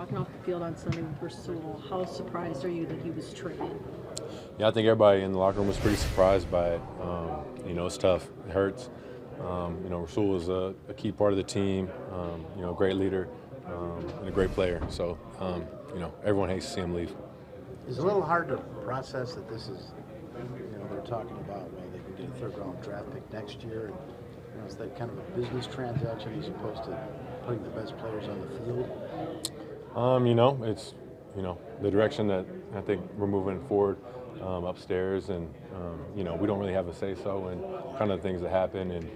walking off the field on Sunday with Rasul, how surprised are you that he was traded? Yeah, I think everybody in the locker room was pretty surprised by it. It's tough. It hurts. Rasul was a key part of the team. A great leader and a great player. So, everyone hates to see him leave. It's a little hard to process that this is, they're talking about, well, they can get a third-round draft pick next year. And, it's that kind of a business transaction as opposed to putting the best players on the field. It's, the direction that I think we're moving forward upstairs, and, we don't really have a say-so in kind of the things that happen. And,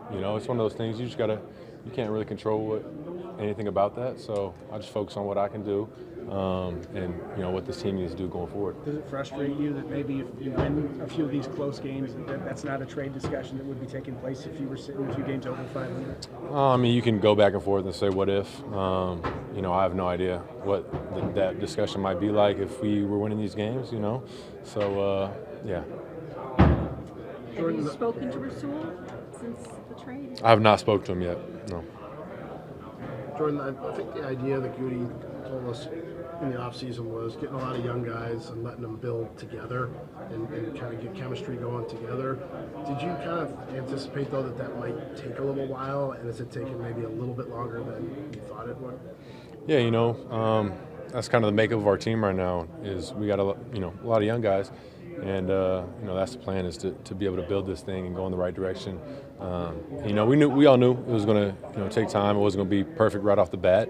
it's one of those things you can't really control anything about that. So I just focus on what I can do and, what this team needs to do going forward. Does it frustrate you that maybe if you win a few of these close games, that's not a trade discussion that would be taking place if you were sitting a few games over 500? You can go back and forth and say, what if? I have no idea what that discussion might be like if we were winning these games, So, yeah. Have you spoken to Rasul since the trade? I have not spoken to him yet, no. Jordan, I think the idea that Goody told us in the offseason was getting a lot of young guys and letting them build together and kind of get chemistry going together. Did you kind of anticipate, though, that might take a little while, and has it taken maybe a little bit longer than you thought it would? Yeah, that's kind of the makeup of our team right now is we got a lot of young guys. And, that's the plan is to be able to build this thing and go in the right direction. We all knew it was going to take time. It wasn't going to be perfect right off the bat.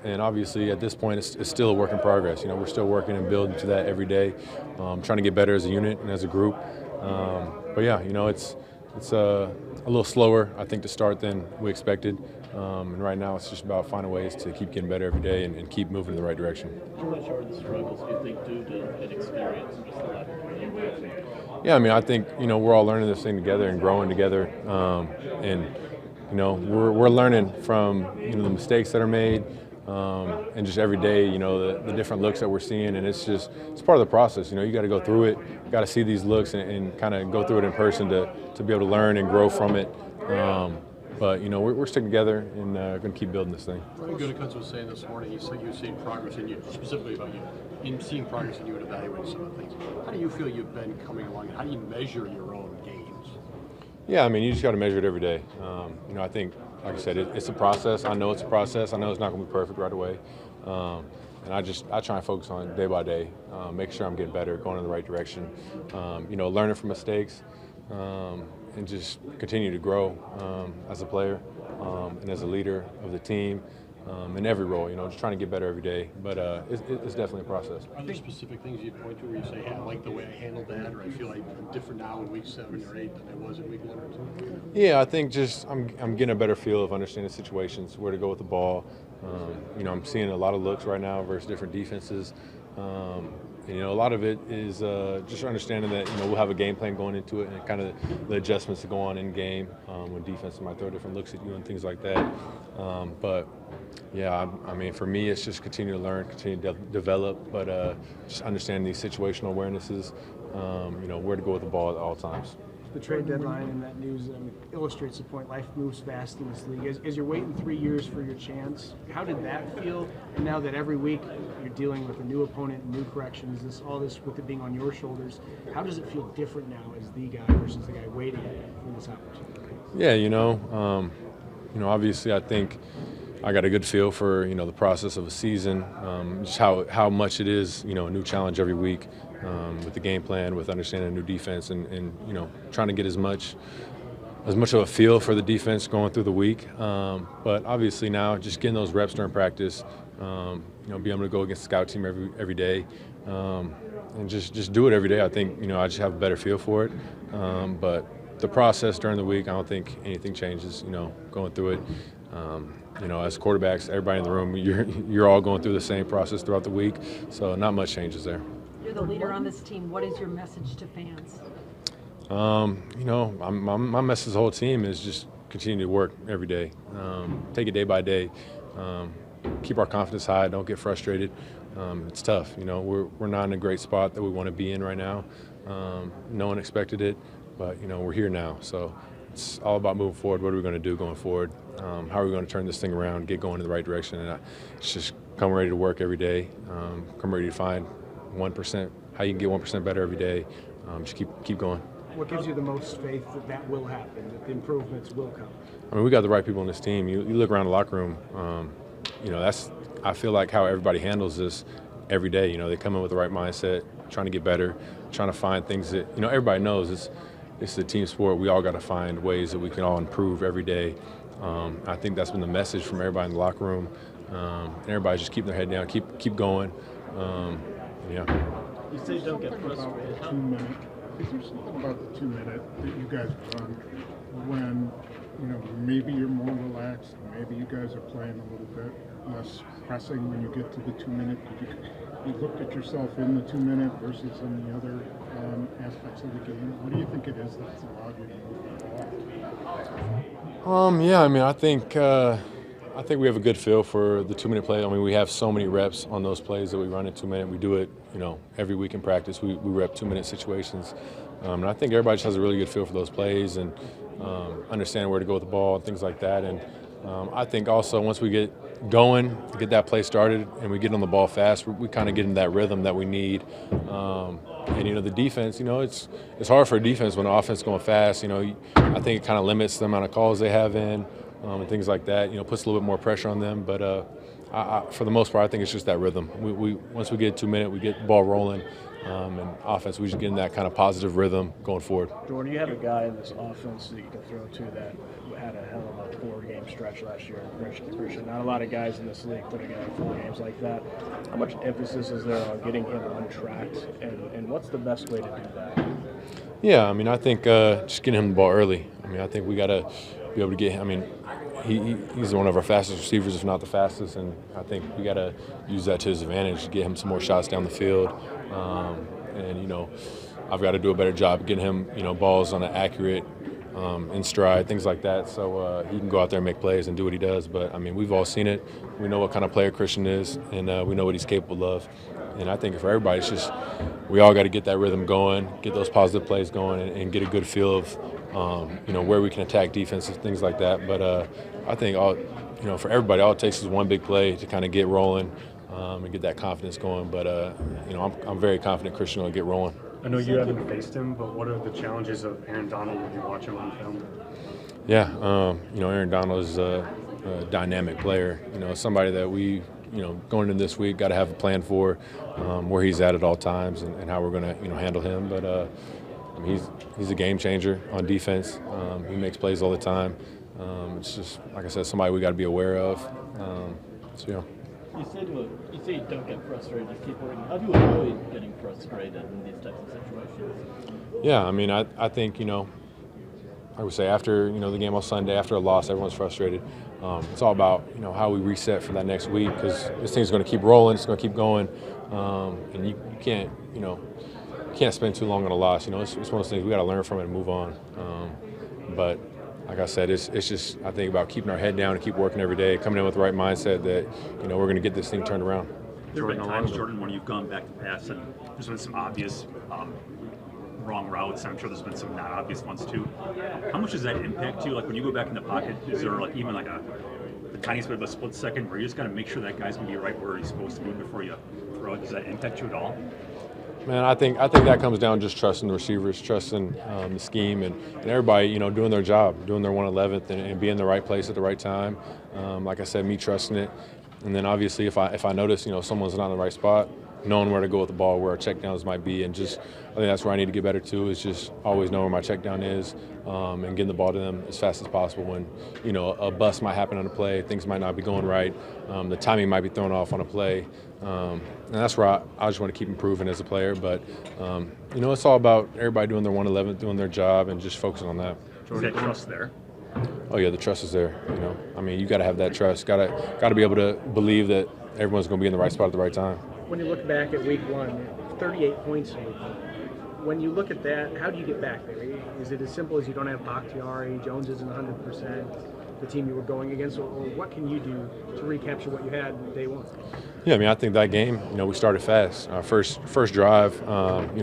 And obviously at this point it's still a work in progress. We're still working and building to that every day, trying to get better as a unit and as a group. But yeah, it's a little slower, I think, to start than we expected. And right now it's just about finding ways to keep getting better every day and keep moving in the right direction. How much are the struggles, do you think, due to inexperience and just a lack of communication? Yeah, I think, we're all learning this thing together and growing together. We're learning from, the mistakes that are made and just every day, the different looks that we're seeing. And it's part of the process. You got to go through it. You got to see these looks and kind of go through it in person to be able to learn and grow from it. But we're sticking together and going to keep building this thing. Ryan Gutekunst was saying this morning, he said you've seen progress in you, specifically about you, in seeing progress in you and evaluating some of the things. How do you feel you've been coming along, and how do you measure your own gains? Yeah, you just got to measure it every day. I think, like I said, it's a process. I know it's a process. I know it's not going to be perfect right away. And I try and focus on it day by day, make sure I'm getting better, going in the right direction, learning from mistakes. And just continue to grow as a player and as a leader of the team in every role, just trying to get better every day. But it's definitely a process. Are there specific things you'd point to where you say, hey, I like the way I handled that, or I feel like I'm different now in week 7 or 8 than I was in week 1 or 2? Yeah, I think just I'm getting a better feel of understanding situations, where to go with the ball. I'm seeing a lot of looks right now versus different defenses. A lot of it is just understanding that we'll have a game plan going into it and kind of the adjustments that go on in game when defense might throw different looks at you and things like that. But yeah, for me, it's just continue to learn, continue to develop, but just understanding these situational awarenesses, where to go with the ball at all times. The trade deadline and that news illustrates the point. Life moves fast in this league. As you're waiting 3 years for your chance, how did that feel? And now that every week you're dealing with a new opponent, new corrections, all this with it being on your shoulders, how does it feel different now as the guy versus the guy waiting for this opportunity? Yeah, obviously I think I got a good feel for the process of a season, just how much it is a new challenge every week. With the game plan, with understanding a new defense, and trying to get as much of a feel for the defense going through the week. But obviously now, just getting those reps during practice, being able to go against the scout team every day, and just do it every day. I think I just have a better feel for it. But the process during the week, I don't think anything changes. Going through it. As quarterbacks, everybody in the room, you're all going through the same process throughout the week, so not much changes there. You're the leader on this team. What is your message to fans? My message to the whole team is just continue to work every day, take it day by day, keep our confidence high, don't get frustrated. It's tough, we're not in a great spot that we want to be in right now. No one expected it, but we're here now, so it's all about moving forward. What are we going to do going forward? How are we going to turn this thing around, get going in the right direction? And it's just come ready to work every day, come ready to find 1%, how you can get 1% better every day. Just keep going. What gives you the most faith that that will happen, that the improvements will come? I mean, we got the right people in this team. You look around the locker room, that's, I feel like, how everybody handles this every day. They come in with the right mindset, trying to get better, trying to find things that, everybody knows it's a team sport. We all got to find ways that we can all improve every day. I think that's been the message from everybody in the locker room. And everybody's just keeping their head down, keep going. You say don't get frustrated. About the 2 minute. Is there something about the 2 minute that you guys run when maybe you're more relaxed, maybe you guys are playing a little bit less pressing when you get to the 2 minute? You looked at yourself in the 2 minute versus in the other aspects of the game. What do you think it is that's allowed you to move the ball? Yeah, I mean, I think we have a good feel for the 2 minute play. I mean, we have so many reps on those plays that we run in 2 minute. We do it, every week in practice. We rep 2 minute situations. And I think everybody just has a really good feel for those plays and understanding where to go with the ball and things like that. And I think also once we get going, get that play started, and we get on the ball fast, we kind of get into that rhythm that we need. And the defense, it's hard for a defense when the offense is going fast. I think it kind of limits the amount of calls they have in and things like that. Puts a little bit more pressure on them. But for the most part, I think it's just that rhythm. We once we get 2 minute, we get the ball rolling. And offense, we just get in that kind of positive rhythm going forward. Jordan, you have a guy in this offense that you can throw to that had a hell of a 4-game stretch last year. Not a lot of guys in this league put together 4 games like that. How much emphasis is there on getting him untracked, and what's the best way to do that? Yeah, I mean, I think just getting him the ball early. I mean, I think we got to be able to get him. I mean, he's one of our fastest receivers, if not the fastest, and I think we got to use that to his advantage to get him some more shots down the field. And I've got to do a better job getting him, balls on an accurate, in stride, things like that, so he can go out there and make plays and do what he does. But I mean, we've all seen it. We know what kind of player Christian is, and we know what he's capable of. And I think for everybody, it's just we all got to get that rhythm going, get those positive plays going, and get a good feel of where we can attack defenses, things like that. But I think for everybody, all it takes is one big play to kind of get rolling and get that confidence going. But I'm very confident Christian will get rolling. I know you haven't faced him, but what are the challenges of Aaron Donald when you watch him on film? Yeah, Aaron Donald is a dynamic player. Somebody that we, going into this week, got to have a plan for where he's at all times and how we're going to, handle him. But he's a game changer on defense. He makes plays all the time. It's just, like I said, somebody we got to be aware of. You say you don't get frustrated, just keep working. How do you avoid getting frustrated in these types of situations? Yeah, I mean, I think, I would say after, the game on Sunday, after a loss, everyone's frustrated. It's all about, how we reset for that next week, because this thing's going to keep rolling, it's going to keep going, and you can't, can't spend too long on a loss. It's one of those things we got to learn from it and move on. But like I said, it's just, I think, about keeping our head down and keep working every day, coming in with the right mindset that, we're going to get this thing turned around. There have been times, Jordan, when you've gone back to pass and there's been some obvious wrong routes. I'm sure there's been some not obvious ones too. How much does that impact you? Like when you go back in the pocket, is there like even like the tiniest bit of a split second where you just got to make sure that guy's going to be right where he's supposed to be before you throw it? Does that impact you at all? Man, I think that comes down to just trusting the receivers, trusting the scheme, and everybody, doing their job, doing their 1/11th, and being in the right place at the right time. Like I said, me trusting it, and then obviously if I notice, someone's not in the right spot, knowing where to go with the ball, where our checkdowns might be, and just I think that's where I need to get better too. Is just always know where my checkdown is, and getting the ball to them as fast as possible. When a bust might happen on a play, things might not be going right, the timing might be thrown off on a play. And that's where I just want to keep improving as a player. But, it's all about everybody doing their 1/11th, doing their job, and just focusing on that. Is that trust there? Oh, yeah, the trust is there. I mean, you got to have that trust. Got to be able to believe that everyone's going to be in the right spot at the right time. When you look back at week 1, 38 points in week 1. When you look at that, how do you get back there? Is it as simple as you don't have Bakhtiari, Jones isn't 100%? the team you were going against, or what can you do to recapture what you had day one? Yeah, I mean, I think that game, we started fast. Our first drive,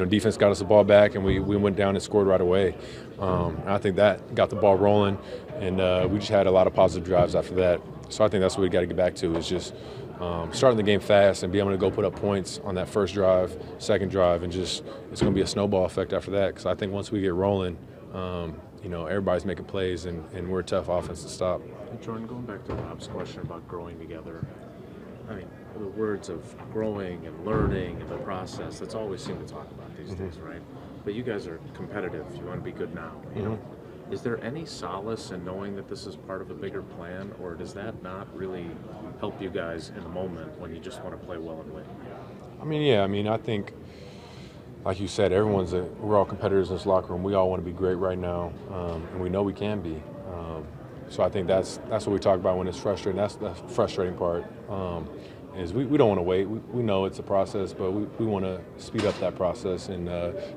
defense got us the ball back, and we went down and scored right away. And I think that got the ball rolling, and we just had a lot of positive drives after that. So I think that's what we got to get back to, is just starting the game fast and be able to go put up points on that first drive, second drive, and just it's going to be a snowball effect after that. Because I think once we get rolling, everybody's making plays, and we're a tough offense to stop. Jordan, going back to Rob's question about growing together, I mean, the words of growing and learning and the process, that's all we seem to talk about these days, right? But you guys are competitive. You want to be good now. You know? Is there any solace in knowing that this is part of a bigger plan, or does that not really help you guys in the moment when you just want to play well and win? I think, like you said, we're all competitors in this locker room. We all want to be great right now, and we know we can be. So I think that's what we talk about when it's frustrating. That's the frustrating part. Is we don't want to wait. We know it's a process, but we want to speed up that process and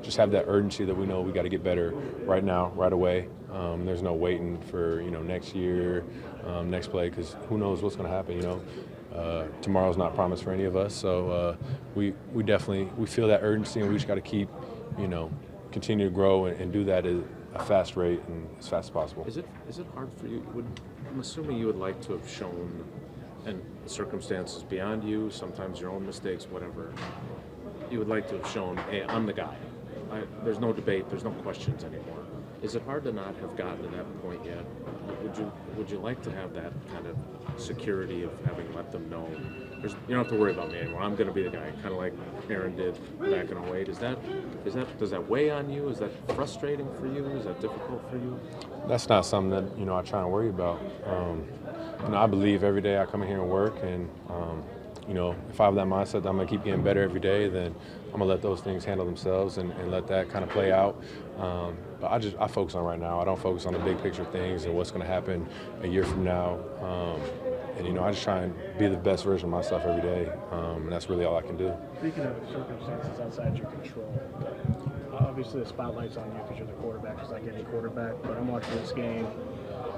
just have that urgency that we know we got to get better right now, right away. There's no waiting for next year, next play, because who knows what's going to happen. Tomorrow's not promised for any of us. So we feel that urgency, and we just got to keep continue to grow and do that at a fast rate and as fast as possible. Is it hard for you? I'm assuming you would like to have shown, and circumstances beyond you, sometimes your own mistakes, whatever, you would like to have shown, hey, I'm the guy. There's no debate, there's no questions anymore. Is it hard to not have gotten to that point yet? Would you like to have that kind of security of having let them know, you don't have to worry about me anymore, I'm going to be the guy, kind of like Aaron did back in 2008. Does that weigh on you? Is that frustrating for you? Is that difficult for you? That's not something that I try to worry about. I believe every day I come in here and work, and if I have that mindset that I'm going to keep getting better every day, then I'm going to let those things handle themselves and let that kind of play out. But I focus on right now. I don't focus on the big picture things and what's going to happen a year from now. I just try and be the best version of myself every day, and that's really all I can do. Speaking of circumstances outside your control, obviously the spotlight's on you because you're the quarterback, just like any quarterback, but I'm watching this game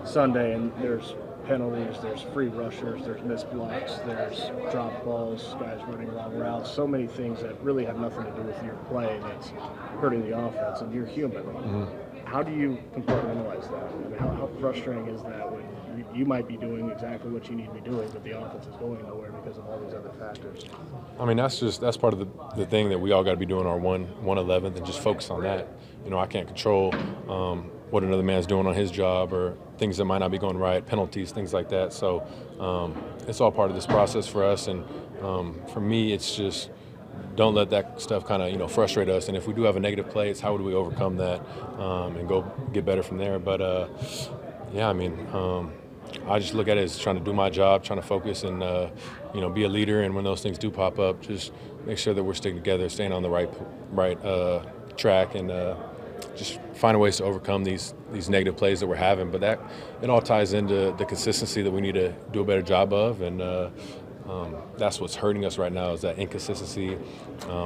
Sunday, and there's penalties, there's free rushers, there's missed blocks, there's drop balls, guys running long routes, so many things that really have nothing to do with your play that's hurting the offense, and you're human. How do you compartmentalize that? I mean, how frustrating is that when you might be doing exactly what you need to be doing, but the offense is going nowhere because of all these other factors? That's part of the thing that we all got to be doing our 1/11th and just focus on that. I can't control what another man's doing on his job or things that might not be going right, penalties, things like that. So it's all part of this process for us. And for me, it's just don't let that stuff kind of frustrate us. And if we do have a negative play, it's how do we overcome that and go get better from there. But I just look at it as trying to do my job, trying to focus and be a leader. And when those things do pop up, just make sure that we're sticking together, staying on the right track, and just find ways to overcome these negative plays that we're having. But it all ties into the consistency that we need to do a better job of, and that's what's hurting us right now, is that inconsistency,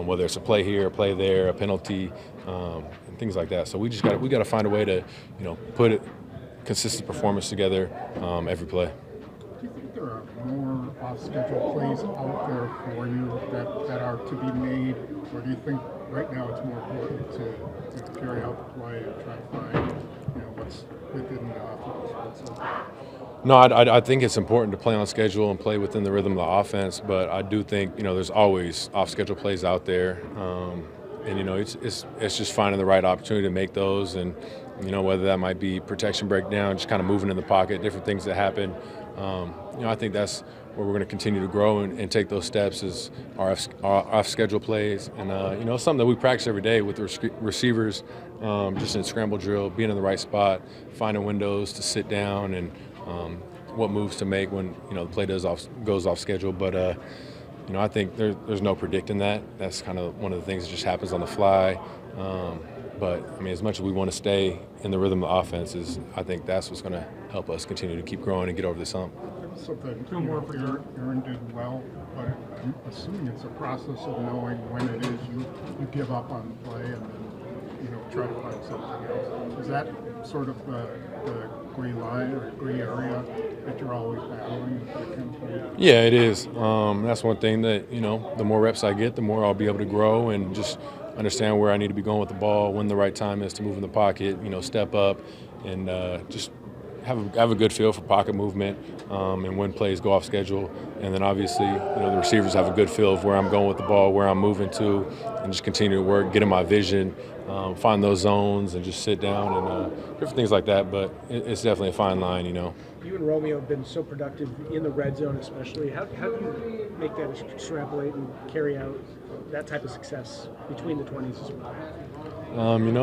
whether it's a play here, a play there, a penalty, and things like that. So we got to find a way to put consistent performance together every play. Do you think there are more off-schedule plays out there for you that are to be made, or do you think right now it's more important to carry out the play and try to find what's within the offense? No, I think it's important to play on schedule and play within the rhythm of the offense, but I do think there's always off-schedule plays out there, and it's just finding the right opportunity to make those, and whether that might be protection breakdown, just kind of moving in the pocket, different things that happen. I think that's where we're going to continue to grow and take those steps, is our off-schedule plays, and it's something that we practice every day with the receivers, just in scramble drill, being in the right spot, finding windows to sit down, and what moves to make when the play goes off schedule. But I think there's no predicting that. That's kind of one of the things that just happens on the fly. But as much as we want to stay in the rhythm of the offense, I think that's what's going to help us continue to keep growing and get over this hump. Something Aaron did well, but I'm assuming it's a process of knowing when it is you give up on the play and then try to find something else. Is that sort of the gray line or gray area that you're always battling with that kind of play? Yeah, it is. That's one thing that, the more reps I get, the more I'll be able to grow and just understand where I need to be going with the ball, when the right time is to move in the pocket, step up and just have a good feel for pocket movement and when plays go off schedule. And then obviously, the receivers have a good feel of where I'm going with the ball, where I'm moving to, and just continue to work, get in my vision, find those zones and just sit down and different things like that. But it's definitely a fine line, You and Romeo have been so productive in the red zone especially. How do you make that extrapolate and carry out that type of success between the 20s as well?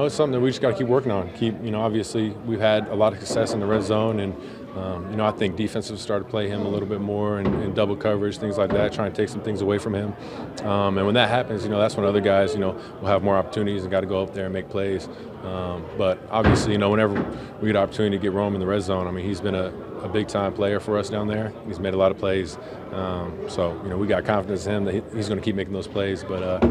It's something that we just got to keep working on. Obviously, we've had a lot of success in the red zone, and I think defensive started to play him a little bit more in double coverage, things like that, trying to take some things away from him. And when that happens, that's when other guys, will have more opportunities and got to go up there and make plays. But obviously, whenever we get an opportunity to get Rome in the red zone, he's been a big-time player for us down there. He's made a lot of plays. So we got confidence in him that he's going to keep making those plays. But,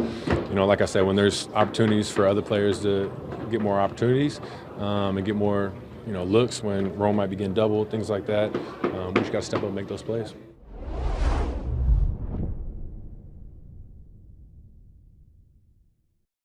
like I said, when there's opportunities for other players to get more opportunities and get more, looks when Rome might be getting doubled, things like that, we just got to step up and make those plays.